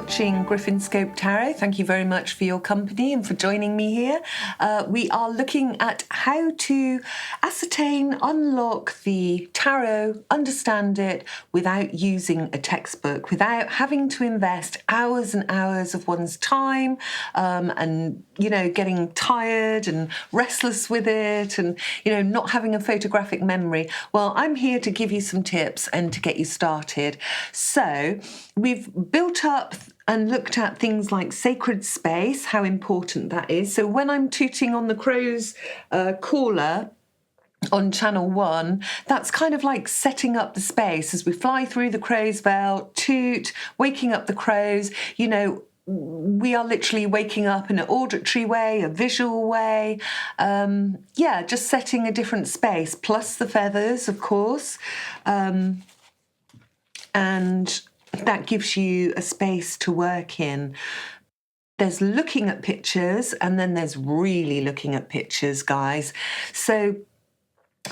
watching Griffinscope Tarot. Thank you very much for your company and for joining me here. We are looking at how to ascertain, unlock the tarot, understand it without using a textbook, without having to invest hours and hours of one's time and, getting tired and restless with it and, not having a photographic memory. Well, I'm here to give you some tips and to get you started. So we've built up and looked at things like sacred space, how important that is. So when I'm tooting on the crow's caller on channel 1, that's kind of like setting up the space as we fly through the crow's veil, toot, waking up the crows. We are literally waking up in an auditory way, a visual way. Just setting a different space, plus the feathers, of course. And that gives you a space to work in. There's looking at pictures, and then there's really looking at pictures, guys. So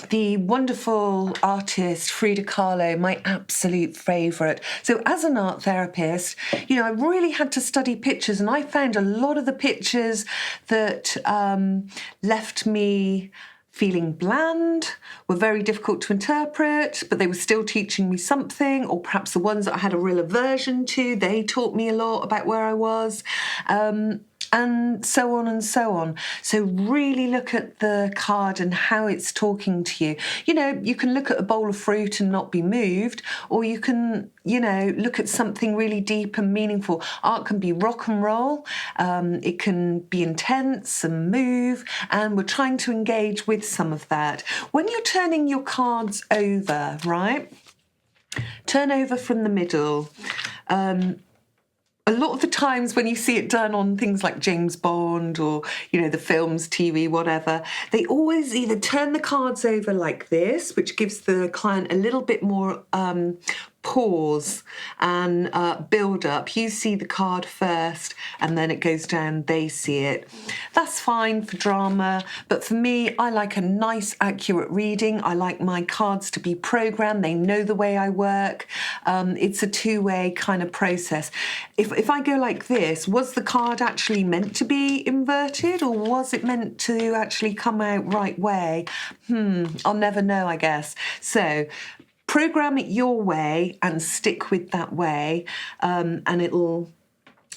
the wonderful artist Frida Kahlo, my absolute favourite. So as an art therapist, I really had to study pictures, and I found a lot of the pictures that left me feeling bland, were very difficult to interpret, but they were still teaching me something, or perhaps the ones that I had a real aversion to, they taught me a lot about where I was. And so on and so on. So really look at the card and how it's talking to you. You can look at a bowl of fruit and not be moved, or you can, look at something really deep and meaningful. Art can be rock and roll. It can be intense and move, and we're trying to engage with some of that. When you're turning your cards over, right? Turn over from the middle. A lot of the times when you see it done on things like James Bond or, the films, TV, whatever, they always either turn the cards over like this, which gives the client a little bit more pause and build up. You see the card first and then it goes down, they see it. That's fine for drama, but for me, I like a nice, accurate reading. I like my cards to be programmed. They know the way I work. It's a two-way kind of process. If I go like this, was the card actually meant to be inverted, or was it meant to actually come out right way? I'll never know, I guess. So program it your way and stick with that way, and it'll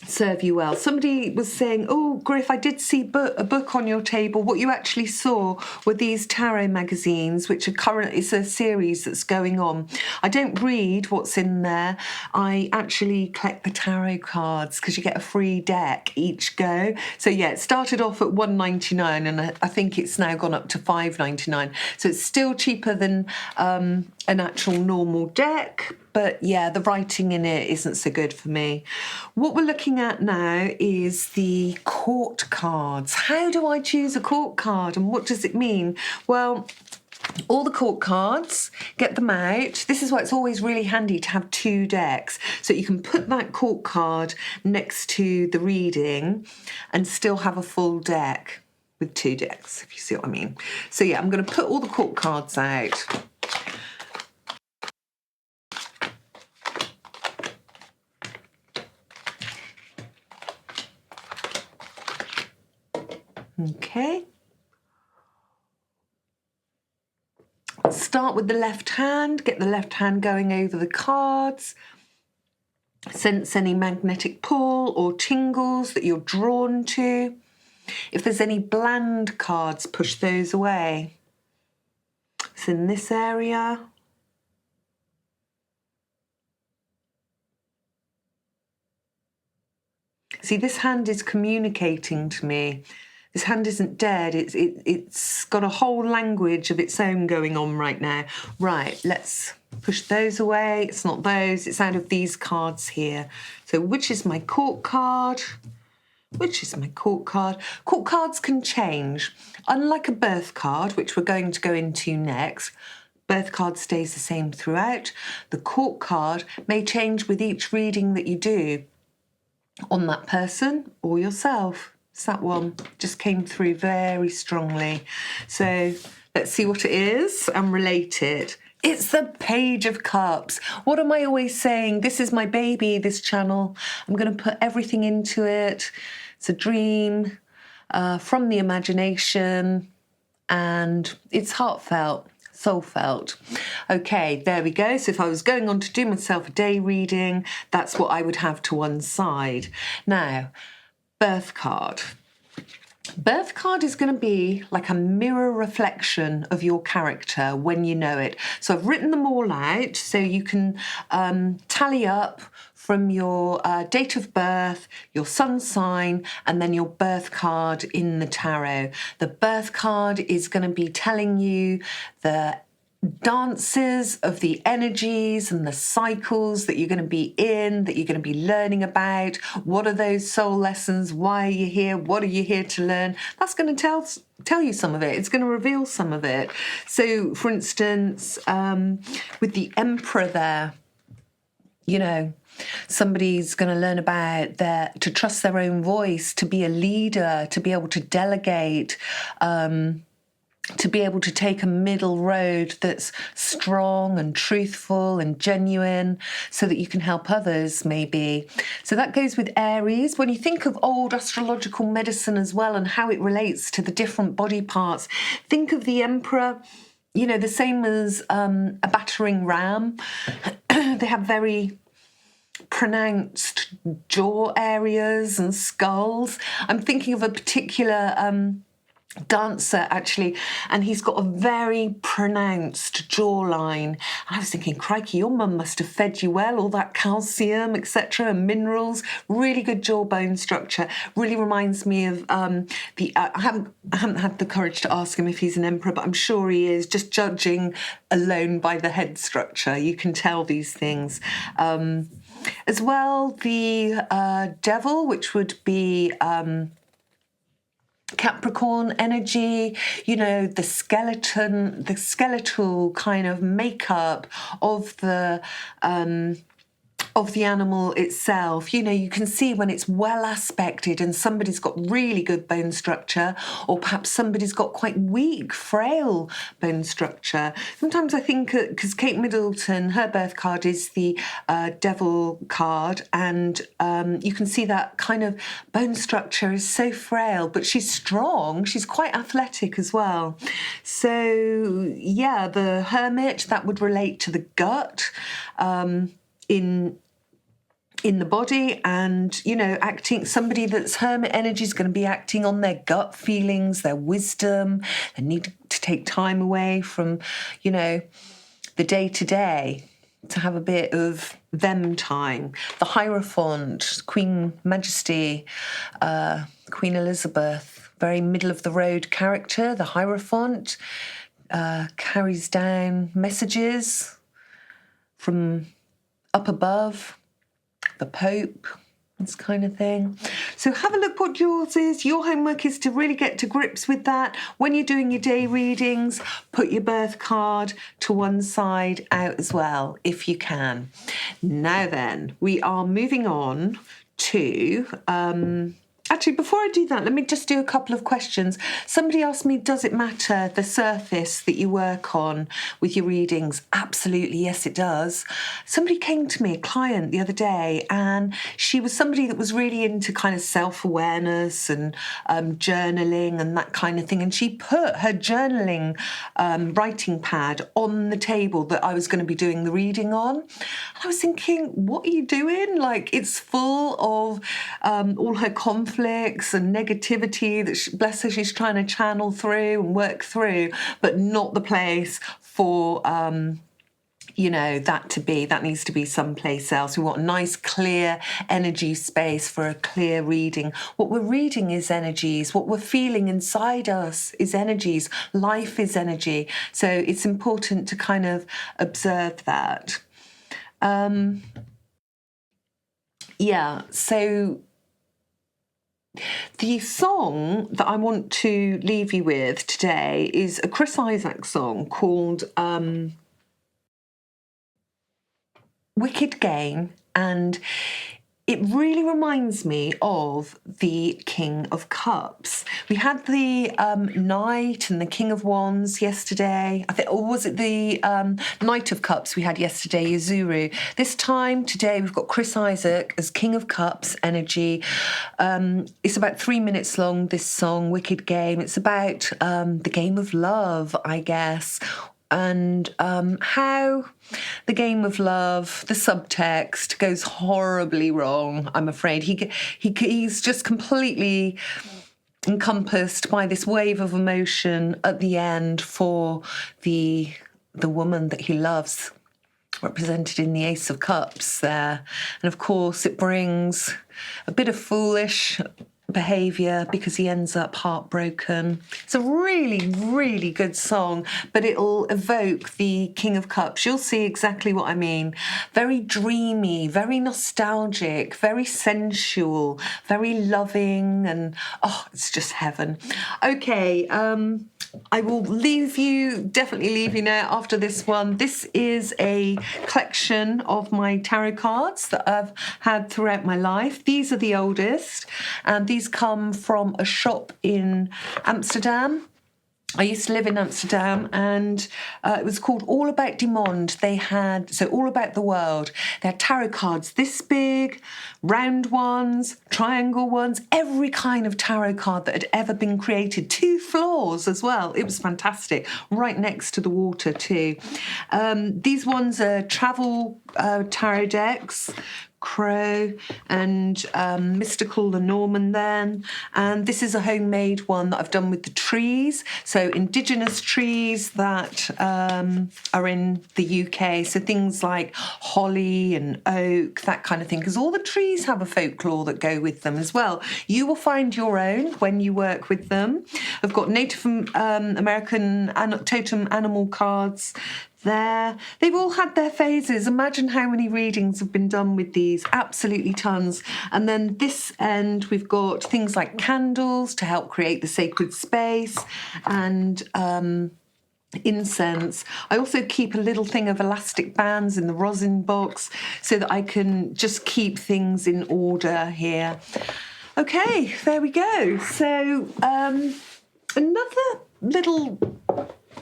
serve you well. Somebody was saying, oh, Griff, I did see a book on your table. What you actually saw were these tarot magazines, which are it's a series that's going on. I don't read what's in there. I actually collect the tarot cards because you get a free deck each go. So yeah, it started off at $1.99 and I think it's now gone up to $5.99. So it's still cheaper than an actual normal deck. But yeah, the writing in it isn't so good for me. What we're looking at now is the court cards. How do I choose a court card and what does it mean? Well, all the court cards, get them out. This is why it's always really handy to have two decks. So you can put that court card next to the reading and still have a full deck with two decks, if you see what I mean. So yeah, I'm going to put all the court cards out. Okay. Start with the left hand, get the left hand going over the cards. Sense any magnetic pull or tingles that you're drawn to. If there's any bland cards, push those away. It's in this area. See, this hand is communicating to me. This hand isn't dead. It's got a whole language of its own going on right now. Right, let's push those away. It's not those. It's out of these cards here. So which is my court card? Which is my court card? Court cards can change. Unlike a birth card, which we're going to go into next, birth card stays the same throughout. The court card may change with each reading that you do on that person or yourself. It's that one, just came through very strongly. So let's see what it is and relate it. It's the Page of Cups. What am I always saying? This is my baby, this channel. I'm going to put everything into it. It's a dream from the imagination, and it's heartfelt, soul-felt. Okay, there we go. So if I was going on to do myself a day reading, that's what I would have to one side. Now, birth card. Birth card is going to be like a mirror reflection of your character when you know it. So I've written them all out so you can tally up from your date of birth, your sun sign, and then your birth card in the tarot. The birth card is going to be telling you the dances of the energies and the cycles that you're going to be in, that you're going to be learning about. What are those soul lessons? Why are you here? What are you here to learn? That's going to tell you some of it. It's going to reveal some of it. So, for instance, with the Emperor there, you know, somebody's going to learn about to trust their own voice, to be a leader, to be able to delegate, to be able to take a middle road that's strong and truthful and genuine so that you can help others, maybe. So that goes with Aries. When you think of old astrological medicine as well and how it relates to the different body parts, think of the Emperor, you know, the same as a battering ram. They have very pronounced jaw areas and skulls. I'm thinking of a particular dancer actually, and he's got a very pronounced jawline. And I was thinking, crikey, your mum must have fed you well, all that calcium, etc., and minerals. Really good jawbone structure. Really reminds me of I haven't had the courage to ask him if he's an emperor, but I'm sure he is. Just judging alone by the head structure, you can tell these things. As well, the devil, which would be Capricorn energy, you know, the skeletal kind of makeup of the animal itself. You know, you can see when it's well aspected and somebody's got really good bone structure, or perhaps somebody's got quite weak, frail bone structure. Sometimes I think, because Kate Middleton, her birth card is the devil card, and you can see that kind of bone structure is so frail, but she's strong, she's quite athletic as well. So yeah, the Hermit, that would relate to the gut, in the body, and, you know, acting, somebody that's hermit energy is going to be acting on their gut feelings, their wisdom. They need to take time away from, you know, the day-to-day to have a bit of them time. The Hierophant, Queen Majesty, Queen Elizabeth, very middle-of-the-road character. The Hierophant carries down messages from up above, the Pope, this kind of thing. So have a look what yours is. Your homework is to really get to grips with that. When you're doing your day readings, put your birth card to one side out as well, if you can. Now then, we are moving on to... Actually, before I do that, let me just do a couple of questions. Somebody asked me, does it matter the surface that you work on with your readings? Absolutely, yes, it does. Somebody came to me, a client, the other day, and she was somebody that was really into kind of self-awareness and journaling and that kind of thing. And she put her journaling writing pad on the table that I was going to be doing the reading on. And I was thinking, what are you doing? Like, it's full of all her conflicts and negativity that, bless her, she's trying to channel through and work through, but not the place for, you know, that needs to be someplace else. We want a nice, clear energy space for a clear reading. What we're reading is energies. What we're feeling inside us is energies. Life is energy. So it's important to kind of observe that. Yeah, so the song that I want to leave you with today is a Chris Isaak song called Wicked Game, and it really reminds me of the King of Cups. We had the Knight and the King of Wands yesterday. Or was it the Knight of Cups we had yesterday, Yuzuru? This time, today, we've got Chris Isaak as King of Cups energy. It's about 3 minutes long, this song, Wicked Game. It's about the game of love, I guess, and how the game of love, the subtext, goes horribly wrong, I'm afraid. He's just completely encompassed by this wave of emotion at the end for the woman that he loves, represented in the Ace of Cups there. And of course it brings a bit of foolish behaviour because he ends up heartbroken. It's a really, really good song, but it'll evoke the King of Cups. You'll see exactly what I mean. Very dreamy, very nostalgic, very sensual, very loving, and it's just heaven. Okay, I will definitely leave you now after this one. This is a collection of my tarot cards that I've had throughout my life. These are the oldest, and these come from a shop in Amsterdam. I used to live in Amsterdam, and it was called All About Du Monde. All About the World. They had tarot cards this big, round ones, triangle ones, every kind of tarot card that had ever been created. 2 floors as well. It was fantastic. Right next to the water too. These ones are travel tarot decks. Crow and Mystical the Norman then, and this is a homemade one that I've done with the trees, so indigenous trees that are in the UK, so things like holly and oak, that kind of thing, because all the trees have a folklore that go with them as well. You will find your own when you work with them. I've got Native American totem animal cards there. They've all had their phases. Imagine how many readings have been done with these. Absolutely tons. And then this end, we've got things like candles to help create the sacred space, and incense. I also keep a little thing of elastic bands in the rosin box so that I can just keep things in order here. Okay, there we go. So another little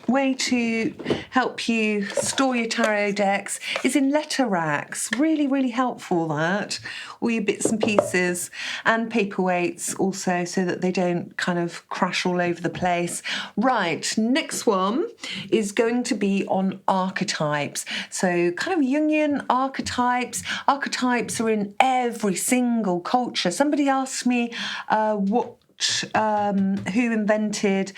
way to help you store your tarot decks is in letter racks. Really, really helpful, that. All your bits and pieces, and paperweights also, so that they don't kind of crash all over the place. Right, next one is going to be on archetypes. So kind of Jungian archetypes. Archetypes are in every single culture. Somebody asked me who invented,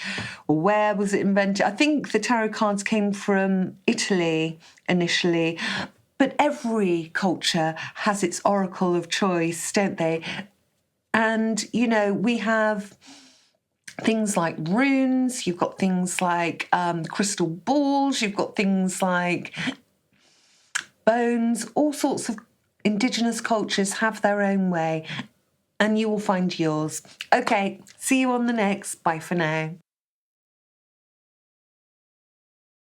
or where was it invented? I think the tarot cards came from Italy initially, but every culture has its oracle of choice, don't they? And, we have things like runes, you've got things like crystal balls, you've got things like bones. All sorts of indigenous cultures have their own way, and you will find yours. Okay, see you on the next. Bye for now.